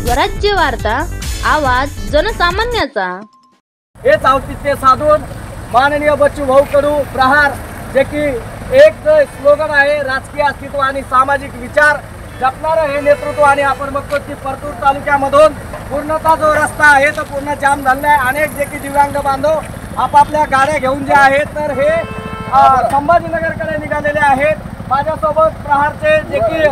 स्वराज्य वार्ता, आवाज जनसामान्याचा। हेच औचित्य साधून माननीय बच्चू भाऊ कडू प्रहार, जे की एक स्लोगन आहे, राजकीय अस्तित्व आणि सामाजिक विचार जपणारं हे नेतृत्व। आणि आपण बघतो की परतूर तालुक्यामधून पूर्णतः जो रस्ता आहे तो पूर्ण जाम झालेला आहे। अनेक जे की दिव्यांग बांधव आपापल्या गाड्या घेऊन जे आहेत तर हे संभाजीनगरकडे निघालेले आहेत। माझ्यासोबत प्रहारचे जे की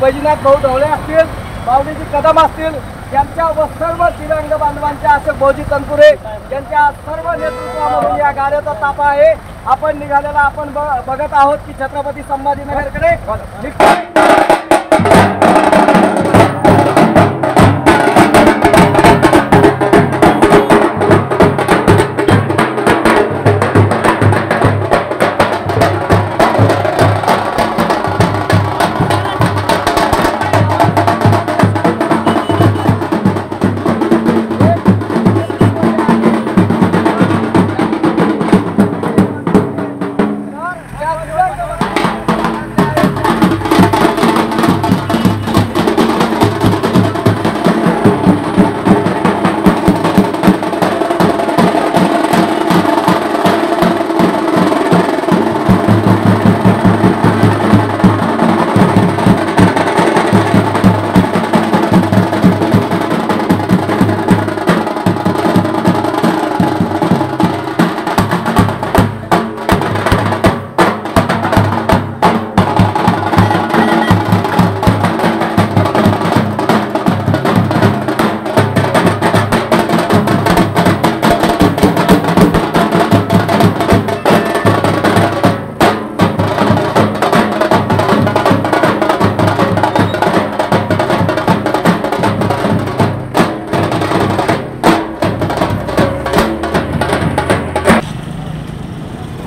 वैजनाथ भाऊ ढवळे असतील, बावडीजी कदम असतील, यांच्या व सर्व दिव्यांग बांधवांच्या अशोक भाऊजी तनपुरे यांच्या सर्व नेतृत्वामधून या गाड्याचा ताफा आहे। आपण निघालेला आपण बघत आहोत की छत्रपती संभाजीनगरकडे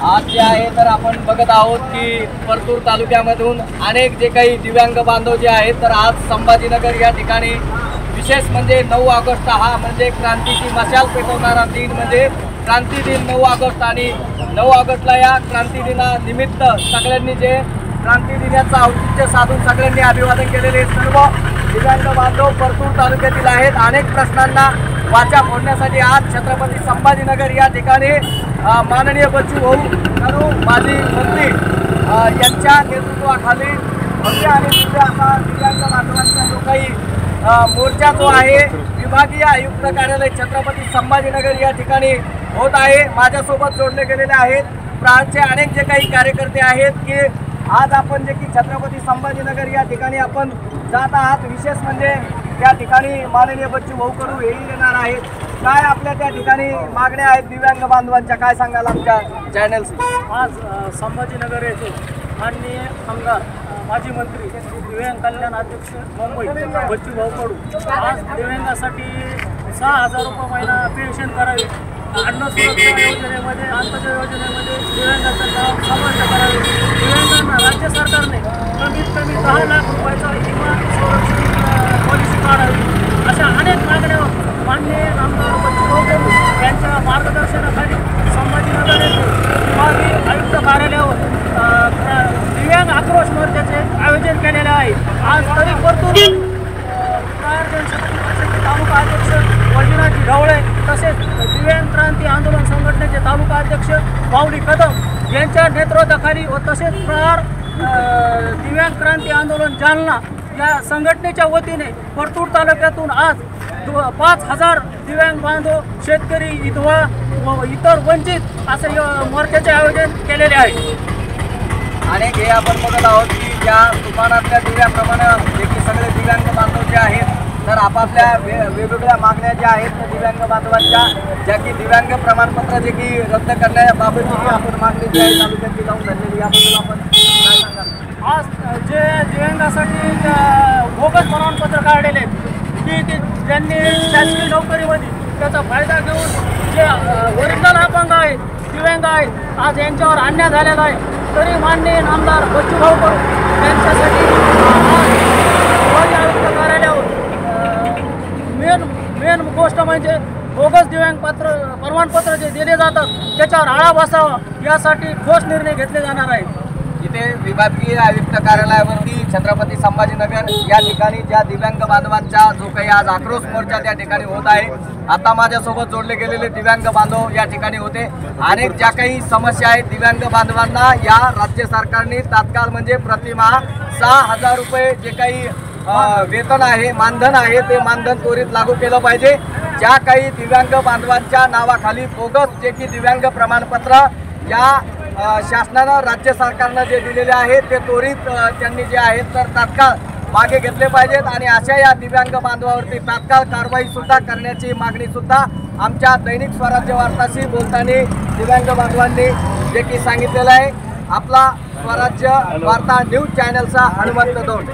आज जे आहे तर आपण बघत आहोत की परतूर तालुक्यामधून अनेक जे काही दिव्यांग बांधव जे आहेत तर आज संभाजीनगर या ठिकाणी विशेष म्हणजे 9 ऑगस्ट हा म्हणजे क्रांतीची मशाल पेटवणारा दिन म्हणजे क्रांती दिन 9 ऑगस्ट। आणि 9 ऑगस्टला या क्रांती दिनानिमित्त सगळ्यांनी जे क्रांती दिनाचं औचित्य साधून सगळ्यांनी अभिवादन केलेले सर्व दिव्यांग बांधव परतूर तालुक्यातील आहेत। अनेक प्रश्नांना वाचा फोडण्यासाठी आज छत्रपती संभाजीनगर या ठिकाणी माननीय बच्चू भाऊ कडू माजी मंत्री यांच्या नेतृत्वाखाली भव्य आणि दिव्य असा दिव्यांग बांधवांचा जो काही मोर्चा जो आहे विभागीय आयुक्त कार्यालय छत्रपती संभाजीनगर या ठिकाणी होत आहे। माझ्यासोबत जोडले गेलेले आहेत प्रांतचे अनेक जे काही कार्यकर्ते आहेत की आज आपण जे की छत्रपती संभाजीनगर या ठिकाणी आपण जात आहात। विशेष म्हणजे त्या ठिकाणी माननीय बच्चू भाऊ कडू हेही येणार आहेत। काय आपल्या त्या ठिकाणी मागण्या आहेत दिव्यांग बांधवांच्या, काय सांगाल आमच्या चॅनलशी? आज संभाजीनगर येथे माननीय आमदार माजी मंत्री दिव्यांग कल्याण अध्यक्ष मुंबई बच्चू भाऊ कडू आज दिव्यांगासाठी 6,000 रुपये महिना पेन्शन करावी, अन्न सुरक्षा योजनेमध्ये अंत्योदय योजनेमध्ये दिव्यांगाचा समावेश करावे, दिव्यांगांना राज्य सरकारने कमीत कमी 10 लाख रुपयाचा विमा संरक्षण पॉलिसी काढावी, अशा अनेक मागण्या माननीय आमदार बच्चू भाऊ कडू यांच्या मार्गदर्शनाखाली संभाजीनगर येथे विभागीय आयुक्त कार्यालयावर दिव्यांग आक्रोश मोर्चाचे आयोजन केलेले आहे। आज तरी परतूर तालुका अध्यक्ष वैजनाथ ढवळे तसेच दिव्यांग क्रांती आंदोलन संघटनेचे तालुका अध्यक्ष बावडी कदम यांच्या नेतृत्वाखाली व तसेच प्रहार दिव्यांग क्रांती आंदोलन जालना या संघटनेच्या वतीने परतूर तालुक्यातून आज 5,000 दिव्यांग बांधव, शेतकरी, विधवा व इतर वंचित असे मोर्चाचे आयोजन केलेले आहे। आणि हे आपण बघत आहोत की ज्या दुकानातल्या दिव्याप्रमाणे जे की सगळे दिव्यांग बांधव जे आहेत तर आपापल्या वेगवेगळ्या मागण्या ज्या आहेत त्या दिव्यांग बांधवांच्या, ज्या की दिव्यांग प्रमाणपत्र जे की रद्द करण्याबाबतची आपण मागणी जी आहे तालुक्याची लावून धरलेली, याबद्दल आपण काय सांगाल? आज जे दिव्यांगासाठी बोगस प्रमाणपत्र काढलेले की ते ज्यांनी शासकीय नोकरीमध्ये त्याचा फायदा घेऊन जे ओरिजिनल अपंग आहेत, दिव्यांग आहेत, आज यांच्यावर अन्याय झालेला आहे। तरी माननीय आमदार बच्चू भाऊ कडू यांच्यासाठी विभागीय आयुक्त कार्यालयावर मेन गोष्ट म्हणजे बोगस दिव्यांग प्रमाणपत्र जे दिले जातात त्याच्यावर आळा बसावा यासाठी ठोस निर्णय घेतले जाणार आहे। येथे विभागीय आयुक्त कार्यालयावरती छत्रपती संभाजीनगर या ठिकाणी ज्या दिव्यांग बांधवांचा जो काही आज आक्रोश मोर्चा त्या ठिकाणी होत आहे, आता माझ्यासोबत जोडले गेलेले दिव्यांग बांधव या ठिकाणी होते. अनेक ज्या काही समस्या आहेत दिव्यांग बांधवांना या राज्य सरकारने तात्काळ म्हणजे प्रतिमाह 6,000 रुपये जे काही वेतन आहे, मानधन आहे, ते मानधन त्वरित लागू केलं पाहिजे. ज्या काही दिव्यांग बांधवांच्या नावाखाली बोगस जे की दिव्यांग प्रमाणपत्र या शासनानं राज्य सरकारनं जे दिलेले आहे ते त्वरित त्यांनी जे आहेत तर तात्काळ मागे घेतले पाहिजेत आणि अशा या दिव्यांग बांधवावरती तात्काळ कारवाई सुद्धा करण्याची मागणी सुद्धा आमच्या दैनिक स्वराज्य वार्ताशी बोलताना दिव्यांग बांधवांनी जे की सांगितलेलं आहे. आपला स्वराज्य वार्ता न्यूज चॅनलचा हनुमंत दौंड.